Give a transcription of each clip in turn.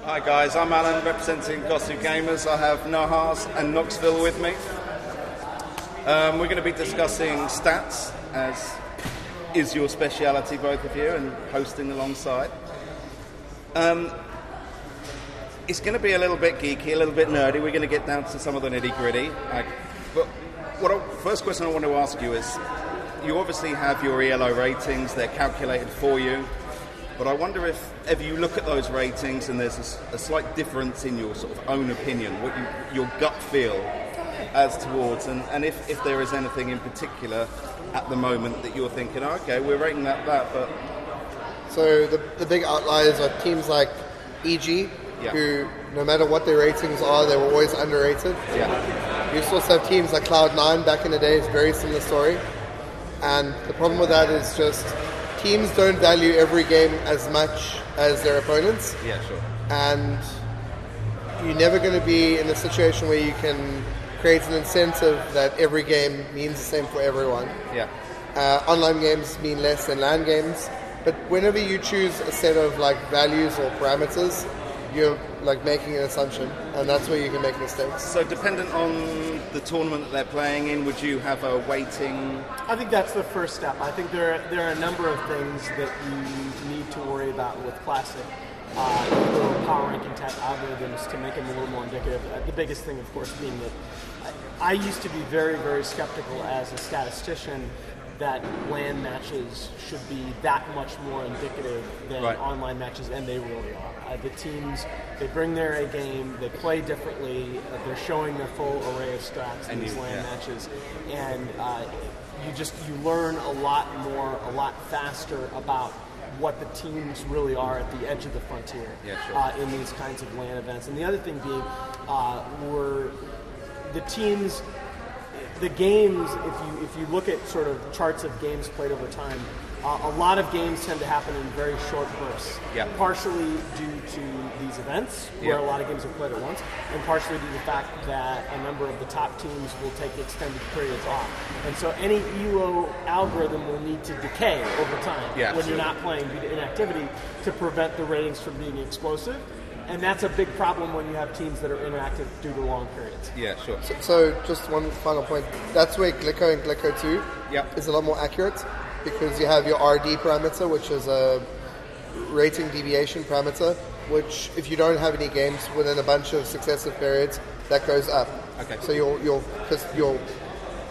Hi guys, I'm Alan representing Gosugamers. I have Nahaz and Noxville with me. We're going to be discussing stats, as is your speciality, both of you, and hosting alongside. It's going to be a little bit geeky, a little bit nerdy. We're going to get down to some of the nitty-gritty. But first question I want to ask you is, you obviously have your ELO ratings, they're calculated for you. But I wonder if ever you look at those ratings and there's a slight difference in your sort of own opinion, what your gut feel as towards, and if there is anything in particular at the moment that you're thinking, oh, okay, we're rating that, but... So the big outliers are teams like EG, who, no matter what their ratings are, they were always underrated. Yeah. You also have teams like Cloud9 back in the day, it's a very similar story. And the problem with that is just... teams don't value every game as much as their opponents. Yeah, sure. And you're never going to be in a situation where you can create an incentive that every game means the same for everyone. Yeah. Online games mean less than LAN games. But whenever you choose a set of like values or parameters, you're like making an assumption, and that's where you can make mistakes. So dependent on the tournament that they're playing in, would you have a weighting? I think that's the first step. I think there are a number of things that you need to worry about with Classic. Little power ranking type algorithms to make them a little more indicative. The biggest thing, of course, being that I used to be very, very skeptical as a statistician that LAN matches should be that much more indicative than online matches, and they really are. The teams, they bring their A game, they play differently, they're showing their full array of strats in these LAN matches, and you learn a lot more, a lot faster about what the teams really are at the edge of the frontier in these kinds of LAN events. And the other thing being, were the teams. The games, if you look at sort of charts of games played over time, a lot of games tend to happen in very short bursts. Yeah. Partially due to these events, where a lot of games are played at once, and partially due to the fact that a number of the top teams will take extended periods off. And so any ELO algorithm will need to decay over time when you're not playing due to inactivity to prevent the ratings from being explosive. And that's a big problem when you have teams that are inactive due to long periods. Yeah, sure. So just one final point. That's where Glicko and Glicko 2 is a lot more accurate, because you have your RD parameter, which is a rating deviation parameter, which if you don't have any games within a bunch of successive periods, that goes up. Okay. So your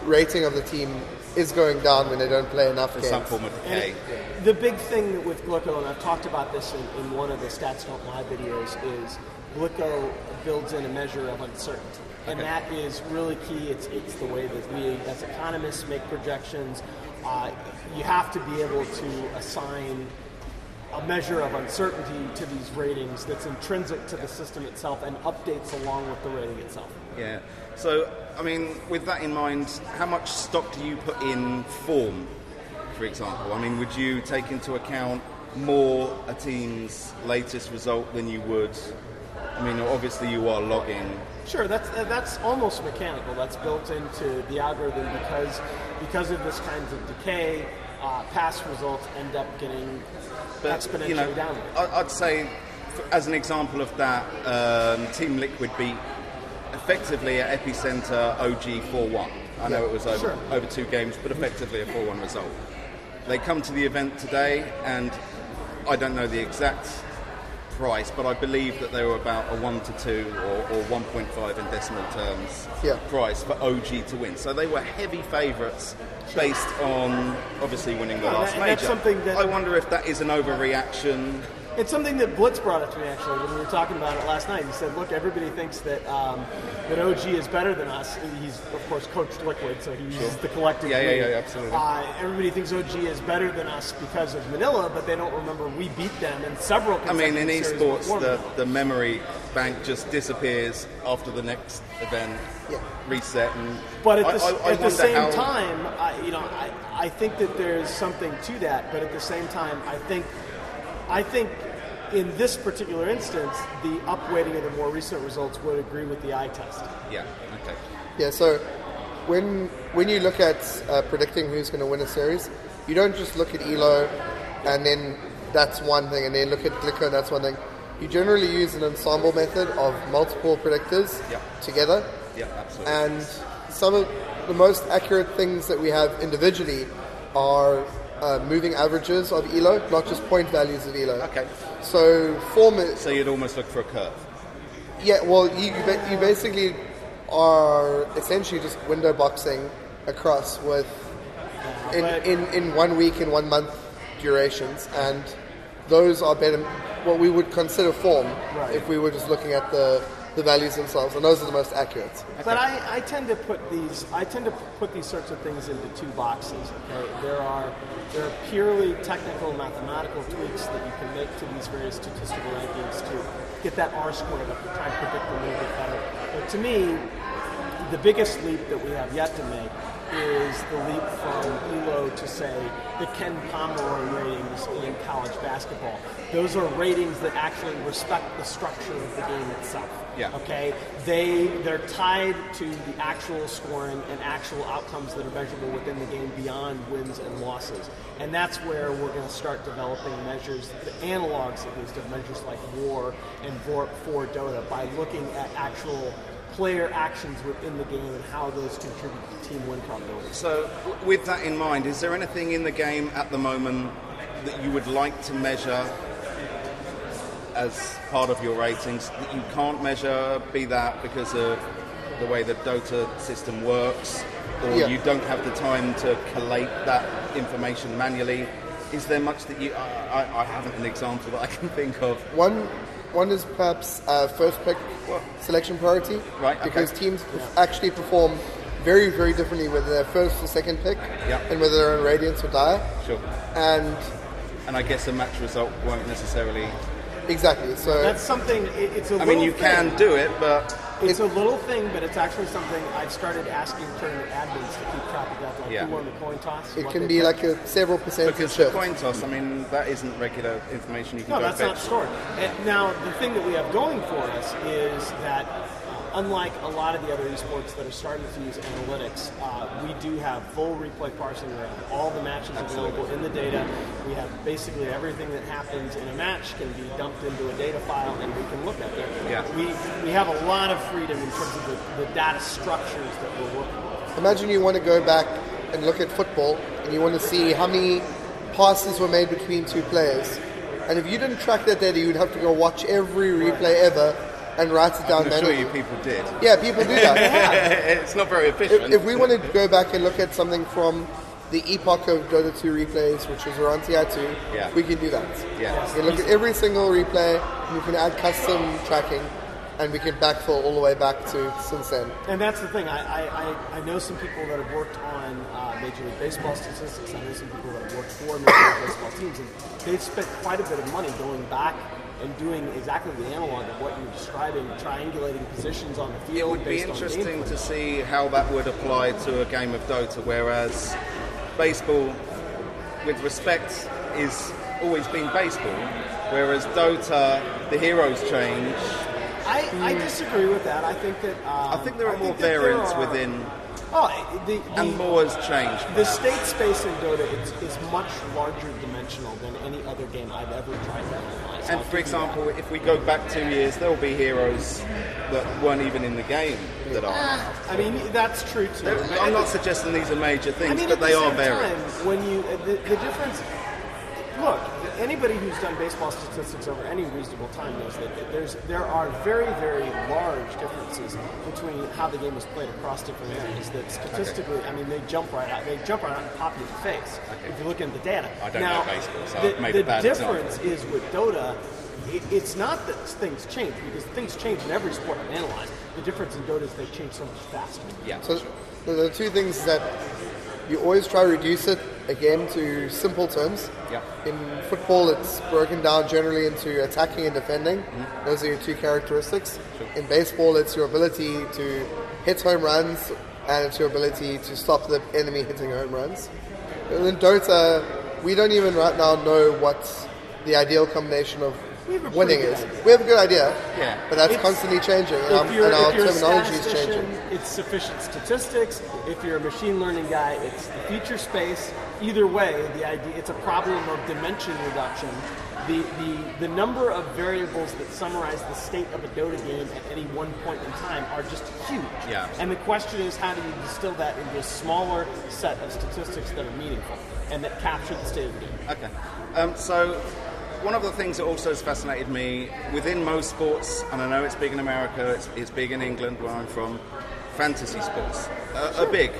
rating of the team is going down when they don't play enough games. Some form of decay. The big thing with Glicko, and I've talked about this in one of the Stats Don't Lie videos, is Glicko builds in a measure of uncertainty. And that is really key. It's the way that we as economists make projections. You have to be able to assign a measure of uncertainty to these ratings that's intrinsic to the system itself and updates along with the rating itself. Yeah. So, I mean, with that in mind, how much stock do you put in form, for example? I mean, would you take into account more a team's latest result than you would? I mean, obviously you are logging. Sure, that's almost mechanical. That's built into the algorithm because of this kind of decay. Past results end up getting exponentially downward. I'd say, as an example of that, Team Liquid beat effectively at Epicenter OG 4-1. I know it was over 2 games, but effectively a 4-1 result. They come to the event today, and I don't know the exact price, but I believe that they were about a 1 to 2 or 1.5 in decimal terms price for OG to win. So they were heavy favourites based on obviously winning the last major. That's something that I wonder if that is an overreaction. It's something that Blitz brought up to me, actually, when we were talking about it last night. He said, look, everybody thinks that that OG is better than us. He's, of course, coached Liquid, so he uses the collective. Yeah, absolutely. Everybody thinks OG is better than us because of Manila, but they don't remember we beat them in several consecutive in series esports, the memory bank just disappears after the next event, reset. But at the same time, I think that there's something to that, but at the same time, I think in this particular instance, the upweighting of the more recent results would agree with the eye test. Yeah, okay. Yeah, so when you look at predicting who's going to win a series, you don't just look at ELO and then that's one thing, and then look at Glicko and that's one thing. you generally use an ensemble method of multiple predictors together. Yeah, absolutely. And some of the most accurate things that we have individually are moving averages of ELO, not just point values of ELO. Okay. So So you'd almost look for a curve. Yeah, well, you basically are essentially just window boxing across with in 1 week and 1 month durations, and those are better, what we would consider form if we were just looking at the values themselves, and those are the most accurate. Okay. But I tend to put these sorts of things into two boxes. Okay, there are purely technical mathematical tweaks that you can make to these various statistical rankings to get that R squared up and try and predict a little bit better. But to me, the biggest leap that we have yet to make is the leap from ELO to, say, the Ken Pomeroy ratings in college basketball. Those are ratings that actually respect the structure of the game itself. Yeah. Okay? They're tied to the actual scoring and actual outcomes that are measurable within the game beyond wins and losses. And that's where we're going to start developing measures, the analogs at least, of measures like WAR and VORP for Dota by looking at actual player actions within the game and how those contribute to team win probability. So, with that in mind, is there anything in the game at the moment that you would like to measure as part of your ratings that you can't measure, be that because of the way the Dota system works, or you don't have the time to collate that information manually? Is there much that you... I haven't an example that I can think of. One is perhaps first pick selection priority, right? Because teams actually perform very, very differently whether they're first or second pick, and whether they're in Radiance or Dire. Sure. And I guess a match result won't necessarily... Exactly. So that's something. It's a. I mean, you can do it, but it's a little thing. But it's actually something I've started asking tournament admins to keep track of that. Like who won the coin toss. It can be like a several percentage because shift. The coin toss, I mean, that isn't regular information you can go that's fetch. not stored. And now, the thing that we have going for us is that, unlike a lot of the other esports that are starting to use analytics, we do have full replay parsing. We have all the matches available in the data. We have basically everything that happens in a match can be dumped into a data file, and we can look at it. We have a lot of freedom in terms of the data structures that we're working with. Imagine you want to go back and look at football, and you want to see how many passes were made between two players. And if you didn't track that data, you'd have to go watch every replay ever and write it down manually. I'm sure you people did. Yeah, people do that. It's not very efficient. If we want to go back and look at something from the epoch of Dota 2 replays, which was around TI2, we can do that. Yeah. We can look at every single replay, and we can add custom tracking, and we can backfill all the way back to since then. And that's the thing. I know some people that have worked on Major League Baseball statistics. I know some people that have worked for Major League Baseball teams, and they've spent quite a bit of money going back and doing exactly the analog of what you're describing, triangulating positions on the field. It would be interesting to see how that would apply to a game of Dota, whereas baseball, with respect, is always been baseball, whereas Dota, the heroes change. I disagree with that. I think that I think there are more variants within. And more has changed. The state space in Dota is much larger dimensional than any other game I've ever tried to analyze. And for example, if we go back 2 years, there will be heroes that weren't even in the game that are. I mean, that's true too. I'm not suggesting these are major things, but they are variants. When you the difference. Look, anybody who's done baseball statistics over any reasonable time knows that there are very, very large differences between how the game is played across different areas. That statistically, I mean, they jump right out and pop you in the face if you look at the data. I don't know baseball, so I've made a bad example. The difference is with Dota, it's not that things change, because things change in every sport I've analyzed. The difference in Dota is they change so much faster. Yeah. So the two things that you always try to reduce it, again, to simple terms. In football, it's broken down generally into attacking and defending. Those are your two characteristics. In baseball, it's your ability to hit home runs, and it's your ability to stop the enemy hitting home runs. And in Dota, we don't even right now know what the ideal combination of winning is. We have a good idea, but that's constantly changing, and our terminology is changing. It's sufficient statistics. If you're a machine learning guy, it's the feature space. Either way, the idea, it's a problem of dimension reduction The number of variables that summarize the state of a Dota game at any one point in time are just huge. Yeah. And the question is, how do you distill that into a smaller set of statistics that are meaningful and that capture the state of the game? Okay. So one of the things that also has fascinated me within most sports, and I know it's big in America, it's big in England where I'm from, fantasy sports are big.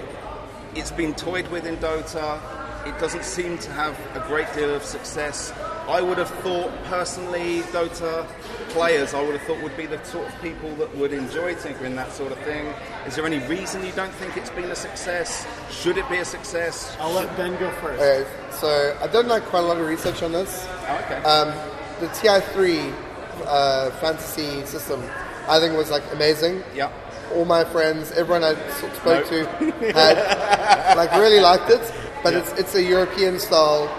It's been toyed with in Dota. It doesn't seem to have a great deal of success. I would have thought, personally, Dota players, would be the sort of people that would enjoy tinkering that sort of thing. Is there any reason you don't think it's been a success? Should it be a success? I'll let Ben go first. Okay, so I've done quite a lot of research on this. Oh, okay. The TI3 fantasy system, I think, was amazing. Yeah. All my friends, everyone I spoke to, had really liked it. But it's a European style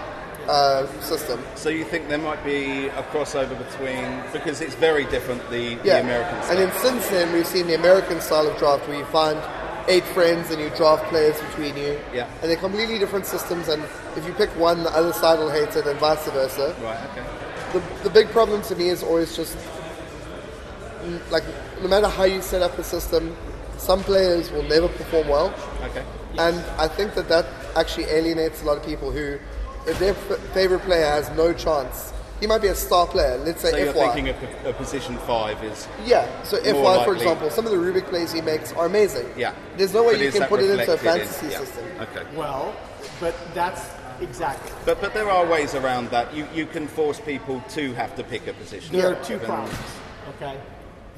system. So you think there might be a crossover between, because it's very different, the American style. And then since then we've seen the American style of draft where you find 8 friends and you draft players between you. Yeah. And they're completely different systems, and if you pick one, the other side will hate it and vice versa. Right, okay. The big problem to me is always just, no matter how you set up the system, some players will never perform well. Okay. And I think that actually alienates a lot of people who, if their favorite player has no chance, he might be a star player. Let's say so FY. you're thinking a position 5 is... Yeah, so FY, likely. for example, some of the Rubik plays he makes are amazing. Yeah. There's no way But you is can that put it into a reflected fantasy system. Okay. Well, but that's exactly. But there are ways around that. You can force people to have to pick a position. There are 2 problems, okay?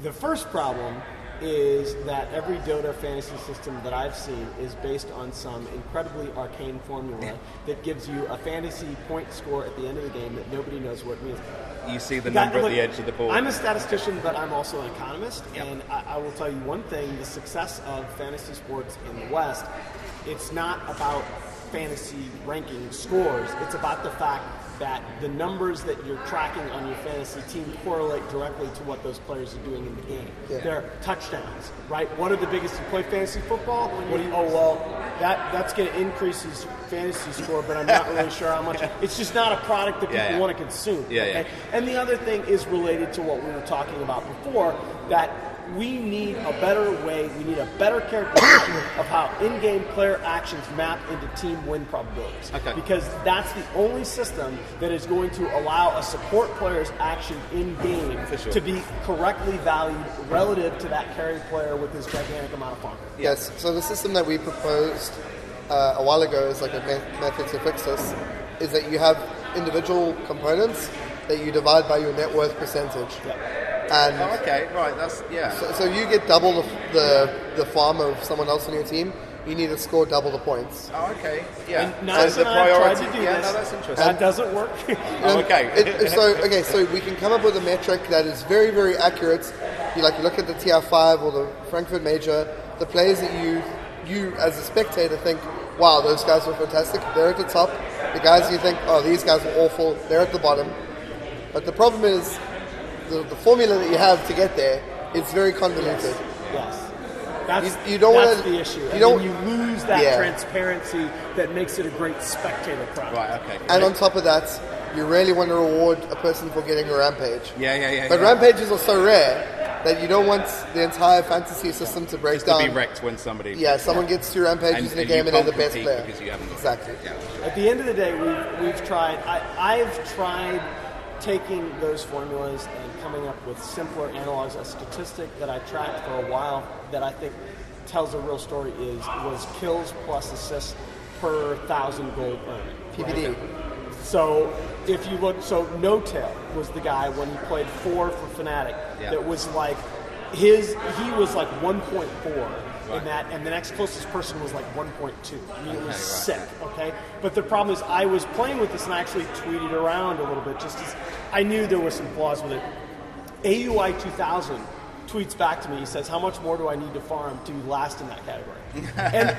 The first problem is that every Dota fantasy system that I've seen is based on some incredibly arcane formula that gives you a fantasy point score at the end of the game that nobody knows what it means. You see the number at the edge of the board. I'm a statistician, but I'm also an economist, and I will tell you one thing, the success of fantasy sports in the West, it's not about fantasy ranking scores, it's about the fact that the numbers that you're tracking on your fantasy team correlate directly to what those players are doing in the game. Yeah. They're touchdowns, right? What are the biggest? You play fantasy football? That's going to increase his fantasy score, but I'm not really sure how much. It's just not a product that people want to consume. Okay? And the other thing is related to what we were talking about before, that we need a better way, we need a better characterization of how in-game player actions map into team win probabilities. Okay. Because that's the only system that is going to allow a support player's action in-game to be correctly valued relative to that carry player with his gigantic amount of farm. Yes, so the system that we proposed a while ago as a method to fix this is that you have individual components that you divide by your net worth percentage. And So you get double the farm of someone else on your team. You need to score double the points. Oh, okay. Yeah. And Nahaz and I tried to do this. No, that's interesting. That doesn't work. So we can come up with a metric that is very, very accurate. You look at the TR5 or the Frankfurt Major, the players that you as a spectator think, wow, those guys were fantastic. They're at the top. The guys you think, oh, these guys are awful. They're at the bottom. But the problem is, the formula that you have to get there is very convoluted. Yes. That's the issue. You lose that transparency that makes it a great spectator product. Right, okay. And on top of that, you really want to reward a person for getting a rampage. Yeah. But rampages are so rare that you don't want the entire fantasy system to break down. To be wrecked when somebody... Yeah, someone gets 2 rampages in a game and they're the best player. Exactly. Yeah. At the end of the day, we've tried... I've tried taking those formulas and coming up with simpler analogs. A statistic that I tracked for a while that I think tells a real story was kills plus assists per 1,000 gold earned. PPD. So if you look, No Tail was the guy when he played 4 for Fnatic. That was he was 1.4 in that, and the next closest person was 1.2. I mean, it was sick. Okay, but the problem is I was playing with this and I actually tweeted around a little bit just as I knew there were some flaws with it. AUI 2000 tweets back to me. He says, "How much more do I need to farm to last in that category?" and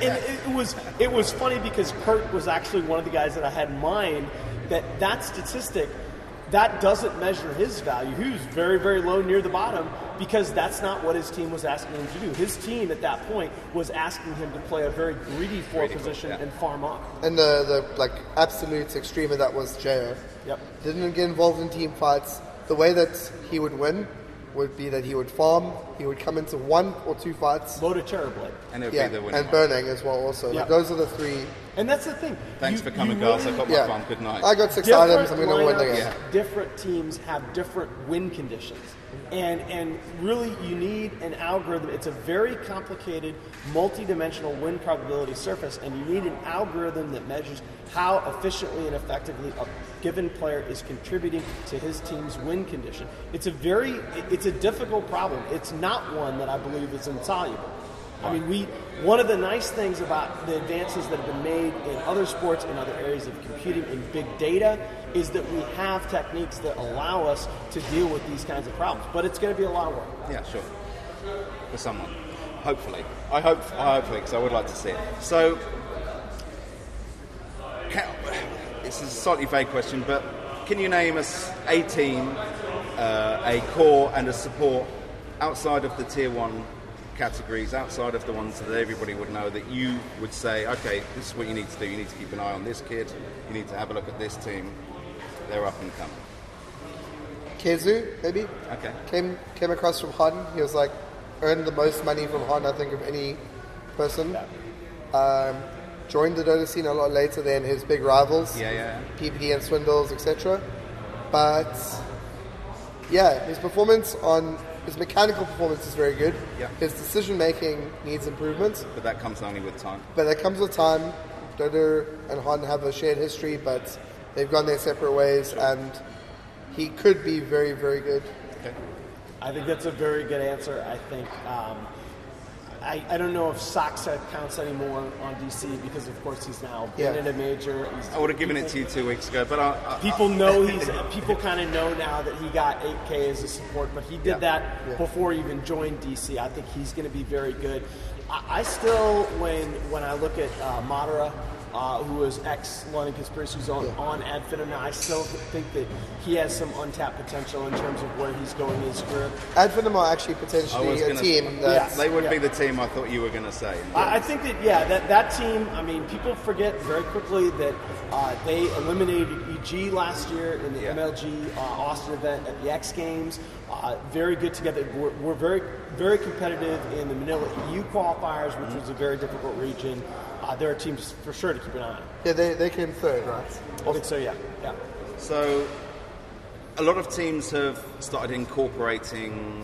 it was funny because Kurt was actually one of the guys that I had in mind. That statistic that doesn't measure his value. He was very, very low near the bottom because that's not what his team was asking him to do. His team at that point was asking him to play a very greedy position and farm off. And the like absolute extreme of that was J.O. Yep. Didn't get involved in team fights. The way that he would win would be that he would farm, he would come into 1 or 2 fights. Load a Terrorblade. And it would be the winning and burning as well also. Yep. Like those are the 3. And that's the thing. Thanks for coming, guys. I got my farm. Good night. I got 6 items. I'm going to win the game. Yeah. Different teams have different win conditions. And really, you need an algorithm. It's a very complicated, multi-dimensional win probability surface, and you need an algorithm that measures how efficiently and effectively a given player is contributing to his team's win condition. It's a difficult problem. It's not one that I believe is insoluble. I mean, one of the nice things about the advances that have been made in other sports and other areas of computing in big data is that we have techniques that allow us to deal with these kinds of problems. But it's going to be a lot of work. Yeah, sure. For someone. Hopefully. Hopefully, because I would like to see it. So, this is a slightly vague question, but can you name us a team, a core and a support outside of the tier 1 categories, outside of the ones that everybody would know, that you would say, okay, this is what you need to do. You need to keep an eye on this kid. You need to have a look at this team. They're up and coming. Kezu, maybe? Okay. Came across from Han. He was like, earned the most money from Han, I think, of any person. Joined the Dota scene a lot later than his big rivals. PPD and Swindles, etc. But, yeah, his mechanical performance is very good. Yeah. His decision-making needs improvement. But that comes only with time. Dota and Han have a shared history, but they've gone their separate ways, and he could be very, very good. Okay. I think that's a very good answer. I think I don't know if Saksa counts anymore on DC because, of course, he's now been in a major. I would have given it to you 2 weeks ago, but people kind of know now that he got 8K as a support, but he did that before he even joined DC. I think he's going to be very good. I still, when I look at Madara, who is ex-London Conspiracy, who's on Adfin now, I still think that he has some untapped potential in terms of where he's going in his career. Adfin are actually potentially a team. They would be the team I thought you were going to say. I think that team, I mean, people forget very quickly that they eliminated EG last year in the MLG Austin event at the X Games. Very good together. We're very, very competitive in the Manila EU qualifiers, which was a very difficult region. There are teams for sure to keep an eye on. Yeah, they came third, right? I think so, yeah. So, a lot of teams have started incorporating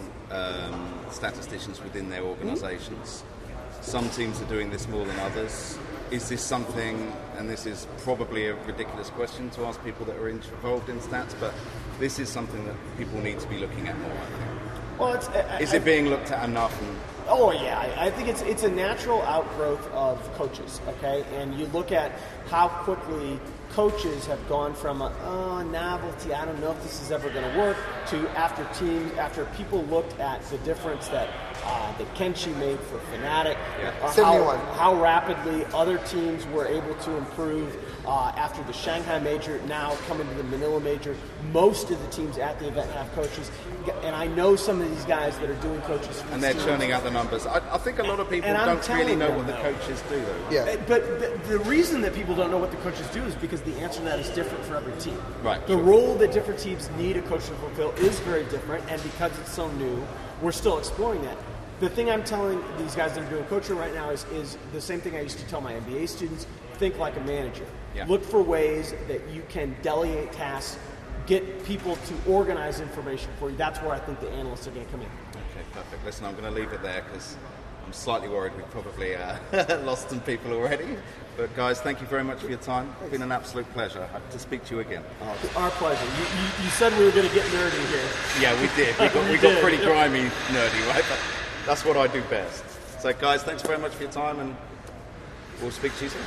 statisticians within their organisations. Some teams are doing this more than others. Is this something, and this is probably a ridiculous question to ask people that are involved in stats, but this is something that people need to be looking at more, I think. Well, is it being looked at enough? Oh yeah, I think it's a natural outgrowth of coaches, okay? And you look at how quickly coaches have gone from novelty, I don't know if this is ever going to work, to after people looked at the difference that Kenshi made for Fnatic, how rapidly other teams were able to improve after the Shanghai Major, now coming to the Manila Major. Most of the teams at the event have coaches, and I know some of these guys that are doing coaches for and they're churning out the numbers. I think a lot of people don't really know what the coaches do, though. Yeah. But the reason that people don't know what the coaches do is because the answer to that is different for every team. Right. The role that different teams need a coach to fulfill is very different, and because it's so new, we're still exploring that. The thing I'm telling these guys that are doing coaching right now is the same thing I used to tell my MBA students: think like a manager. Yeah. Look for ways that you can delegate tasks, get people to organize information for you. That's where I think the analysts are going to come in. Okay, perfect. Listen, I'm going to leave it there because I'm slightly worried we've probably lost some people already. But guys, thank you very much for your time. It's been an absolute pleasure to speak to you again. Our pleasure. You said we were going to get nerdy here. Yeah, we did. We got pretty grimy nerdy, right? But that's what I do best. So guys, thanks very much for your time, and we'll speak to you soon.